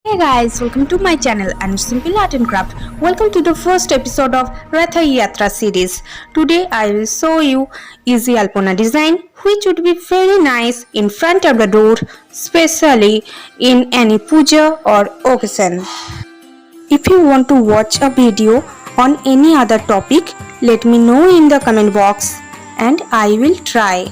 Hey guys, welcome to my channel and Simple Art and Craft. Welcome to the first episode of Rath Yatra series. Today I will show you easy alpona design which would be very nice in front of the door, especially in any puja or occasion. If you want to watch a video on any other topic, let me know in the comment box and I will try.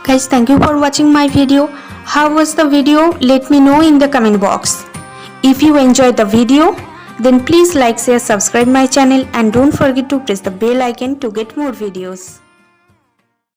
Guys, thank you for watching my video. How was the video? Let me know in the comment box. If you enjoyed the video, then please like, share, subscribe my channel and don't forget to press the bell icon to get more videos.